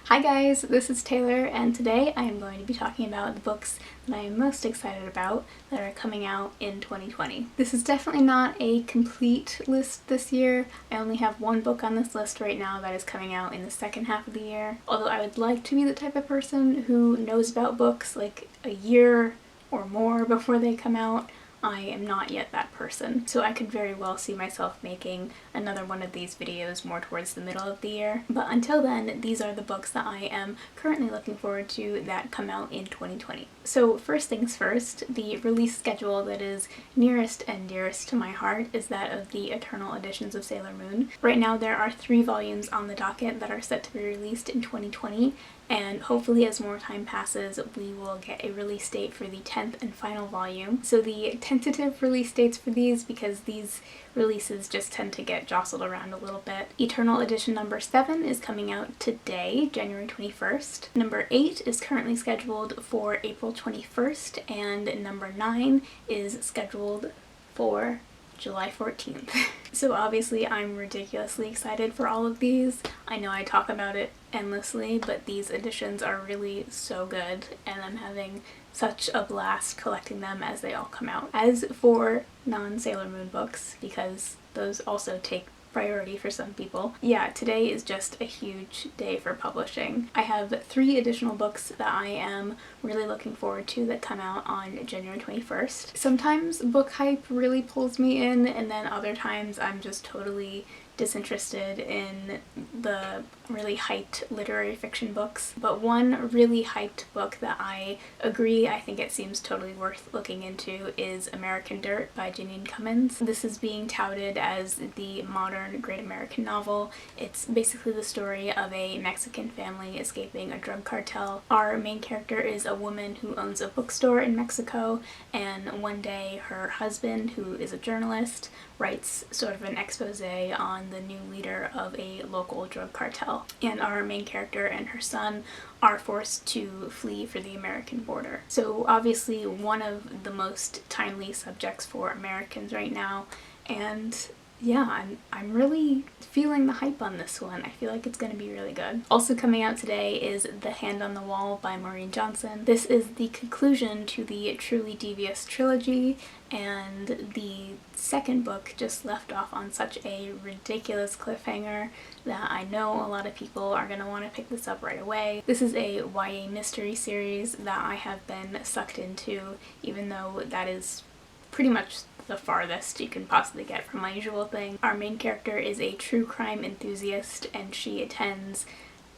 Hi guys, this is Taylor, and today I am going to be talking about the books that I am most excited about that are coming out in 2020. This is definitely not a complete list this year. I only have one book on this list right now that is coming out in the second half of the year. Although I would like to be the type of person who knows about books like a year or more before they come out. I am not yet that person, so I could very well see myself making another one of these videos more towards the middle of the year. But until then, these are the books that I am currently looking forward to that come out in 2020. So first things first, the release schedule that is nearest and dearest to my heart is that of the Eternal Editions of Sailor Moon. Right now there are 3 volumes on the docket that are set to be released in 2020, and hopefully as more time passes we will get a release date for the 10th and final volume. So the tentative release dates for these, because these releases just tend to get jostled around a little bit. Eternal Edition number 7 is coming out today, January 21st. Number 8 is currently scheduled for April 21st, and number 9 is scheduled for July 14th. So obviously I'm ridiculously excited for all of these. I know I talk about it endlessly, but these editions are really so good, and I'm having such a blast collecting them as they all come out. As for non-Sailor Moon books, because those also take priority for some people, yeah, today is just a huge day for publishing. I have 3 additional books that I am really looking forward to that come out on January 21st. Sometimes book hype really pulls me in, and then other times I'm just totally disinterested in the really hyped literary fiction books. But one really hyped book that I agree I think it seems totally worth looking into is American Dirt by Janine Cummins. This is being touted as the modern great American novel. It's basically the story of a Mexican family escaping a drug cartel. Our main character is a woman who owns a bookstore in Mexico, and one day her husband, who is a journalist, writes sort of an expose on the new leader of a local drug cartel, and our main character and her son are forced to flee for the American border. So obviously one of the most timely subjects for Americans right now, and yeah, I'm really feeling the hype on this one. I feel like it's going to be really good. Also coming out today is The Hand on the Wall by Maureen Johnson. This is the conclusion to the Truly Devious trilogy, and the second book just left off on such a ridiculous cliffhanger that I know a lot of people are going to want to pick this up right away. This is a YA mystery series that I have been sucked into, even though that is pretty much the farthest you can possibly get from my usual thing. Our main character is a true crime enthusiast, and she attends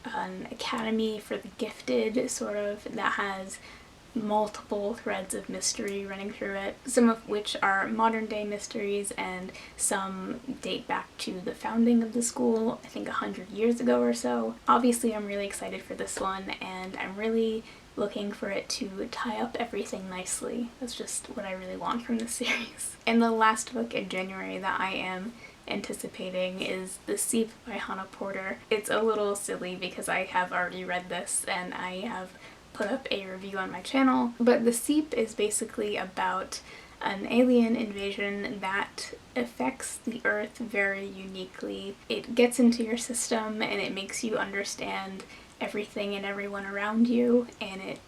an academy for the gifted, sort of, that has multiple threads of mystery running through it, some of which are modern day mysteries and some date back to the founding of the school, I think 100 years ago or so. Obviously I'm really excited for this one, and I'm really looking for it to tie up everything nicely. That's just what I really want from this series. And the last book in January that I am anticipating is The Seep by Hana Porter. It's a little silly because I have already read this and I have put up a review on my channel, but The Seep is basically about an alien invasion that affects the Earth very uniquely. It gets into your system and it makes you understand everything and everyone around you, and it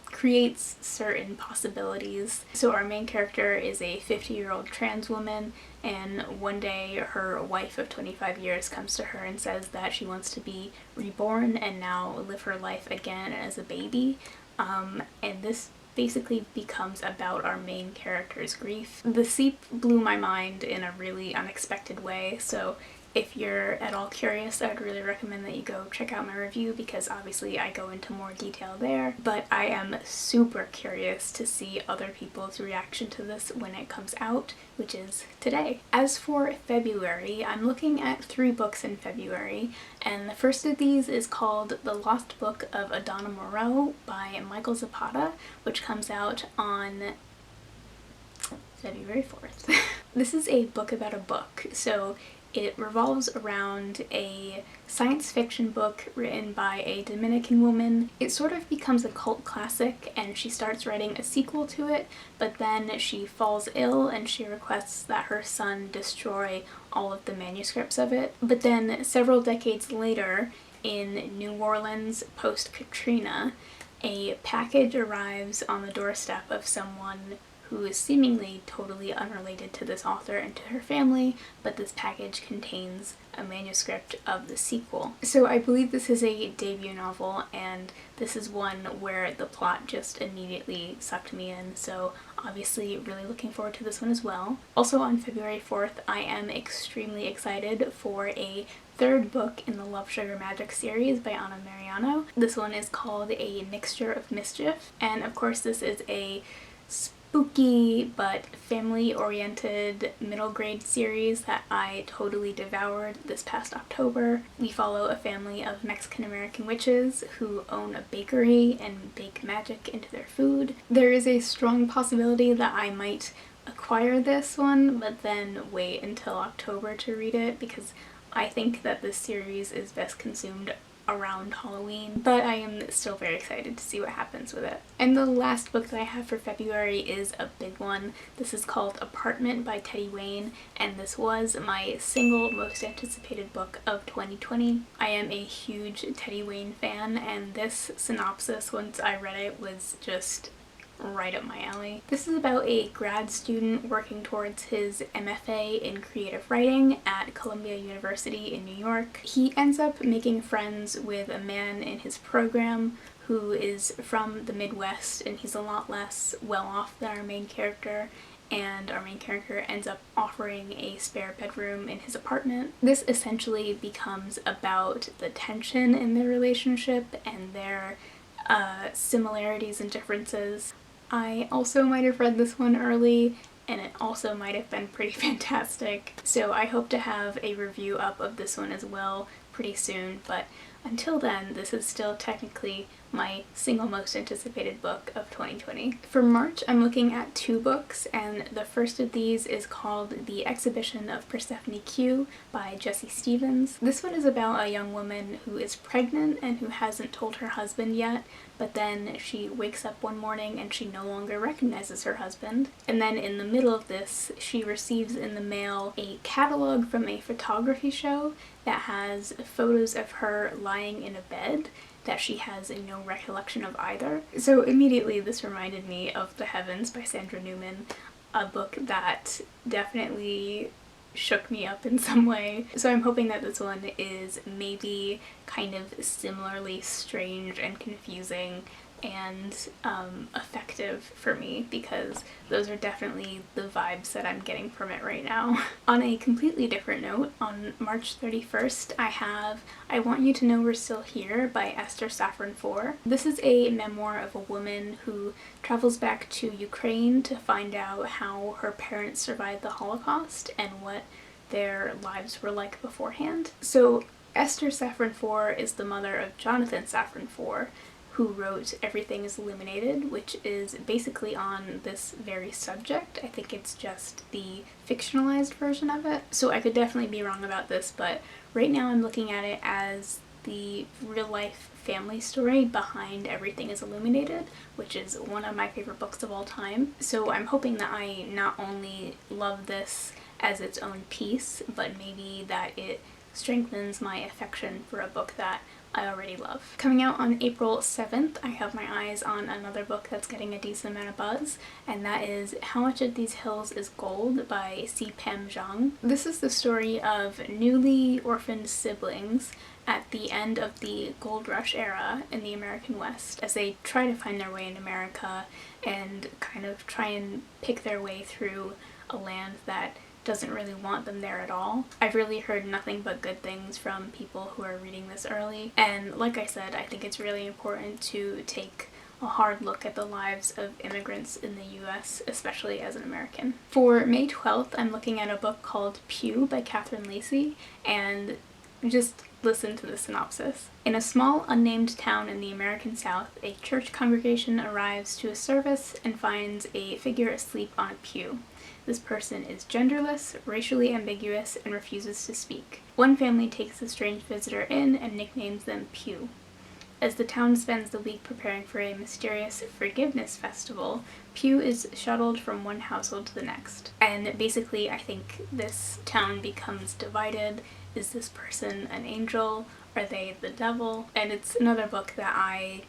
creates certain possibilities. So our main character is a 50-year-old trans woman, and one day her wife of 25 years comes to her and says that she wants to be reborn and now live her life again as a baby. And this basically becomes about our main character's grief. The Seep blew my mind in a really unexpected way, so if you're at all curious, I would really recommend that you go check out my review, because obviously I go into more detail there, but I am super curious to see other people's reaction to this when it comes out, which is today. As for February, I'm looking at 3 books in February, and the first of these is called The Lost Book of Adana Moreau by Michael Zapata, which comes out on February 4th. This is a book about a book, so it revolves around a science fiction book written by a Dominican woman. It sort of becomes a cult classic, and she starts writing a sequel to it, but then she falls ill and she requests that her son destroy all of the manuscripts of it. But then several decades later, in New Orleans post-Katrina, a package arrives on the doorstep of someone who is seemingly totally unrelated to this author and to her family, but this package contains a manuscript of the sequel. So I believe this is a debut novel, and this is one where the plot just immediately sucked me in, so obviously really looking forward to this one as well. Also on February 4th, I am extremely excited for a third book in the Love, Sugar, Magic series by Mariano. This one is called A Mixture of Mischief, and of course this is a spooky but family-oriented middle grade series that I totally devoured this past October. We follow a family of Mexican-American witches who own a bakery and bake magic into their food. There is a strong possibility that I might acquire this one, but then wait until October to read it because I think that this series is best consumed around Halloween, but I am still very excited to see what happens with it. And the last book that I have for February is a big one. This is called Apartment by Teddy Wayne, and this was my single most anticipated book of 2020. I am a huge Teddy Wayne fan, and this synopsis, once I read it, was just right up my alley. This is about a grad student working towards his MFA in creative writing at Columbia University in New York. He ends up making friends with a man in his program who is from the Midwest, and he's a lot less well off than our main character, and our main character ends up offering a spare bedroom in his apartment. This essentially becomes about the tension in their relationship and their similarities and differences. I also might have read this one early, and it also might have been pretty fantastic, so I hope to have a review up of this one as well pretty soon, but until then, this is still technically my single most anticipated book of 2020. For March, I'm looking at 2 books, and the first of these is called The Exhibition of Persephone Q by Jessie Stevens. This one is about a young woman who is pregnant and who hasn't told her husband yet, but then she wakes up one morning and she no longer recognizes her husband. And then in the middle of this, she receives in the mail a catalog from a photography show that has photos of her lying in a bed that she has no recollection of either. So immediately this reminded me of The Heavens by Sandra Newman, a book that definitely shook me up in some way. So I'm hoping that this one is maybe kind of similarly strange and confusing and effective for me, because those are definitely the vibes that I'm getting from it right now. On a completely different note, on March 31st I have I Want You to Know We're Still Here by Esther Safran Foer. This is a memoir of a woman who travels back to Ukraine to find out how her parents survived the Holocaust and what their lives were like beforehand. So Esther Safran Foer is the mother of Jonathan Safran Foer, who wrote Everything is Illuminated, which is basically on this very subject. I think it's just the fictionalized version of it. So I could definitely be wrong about this, but right now I'm looking at it as the real-life family story behind Everything is Illuminated, which is one of my favorite books of all time. So I'm hoping that I not only love this as its own piece, but maybe that it strengthens my affection for a book that I already love. Coming out on April 7th, I have my eyes on another book that's getting a decent amount of buzz, and that is How Much of These Hills is Gold by C. Pam Zhang. This is the story of newly orphaned siblings at the end of the gold rush era in the American West as they try to find their way in America and kind of try and pick their way through a land that doesn't really want them there at all. I've really heard nothing but good things from people who are reading this early, and like I said, I think it's really important to take a hard look at the lives of immigrants in the US, especially as an American. For May 12th, I'm looking at a book called Pew by Catherine Lacey, and just listen to the synopsis. In a small, unnamed town in the American South, a church congregation arrives to a service and finds a figure asleep on a pew. This person is genderless, racially ambiguous, and refuses to speak. One family takes the strange visitor in and nicknames them Pew. As the town spends the week preparing for a mysterious forgiveness festival, Pew is shuttled from one household to the next. And basically, I think this town becomes divided. Is this person an angel Are They the Devil? And it's another book that I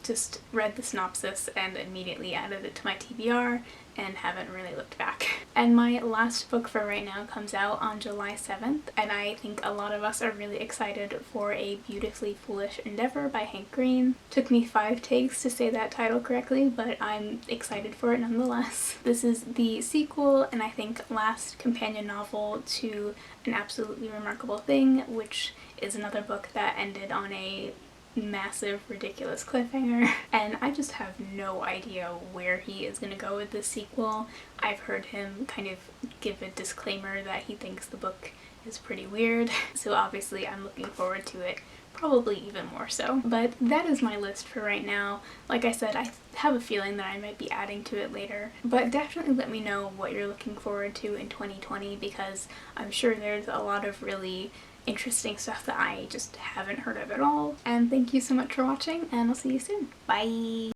just read the synopsis and immediately added it to my TBR and haven't really looked back. And my last book for right now comes out on July 7th, and I think a lot of us are really excited for A Beautifully Foolish Endeavor by Hank Green. Took me 5 takes to say that title correctly, but I'm excited for it nonetheless. This is the sequel and I think last companion novel to An Absolutely Remarkable Thing, which is another book that ended on a massive, ridiculous cliffhanger, and I just have no idea where he is going to go with this sequel. I've heard him kind of give a disclaimer that he thinks the book is pretty weird, so obviously I'm looking forward to it, probably even more so. But that is my list for right now. Like I said, I have a feeling that I might be adding to it later, but definitely let me know what you're looking forward to in 2020, because I'm sure there's a lot of really interesting stuff that I just haven't heard of at all. And thank you so much for watching, and I'll see you soon. Bye!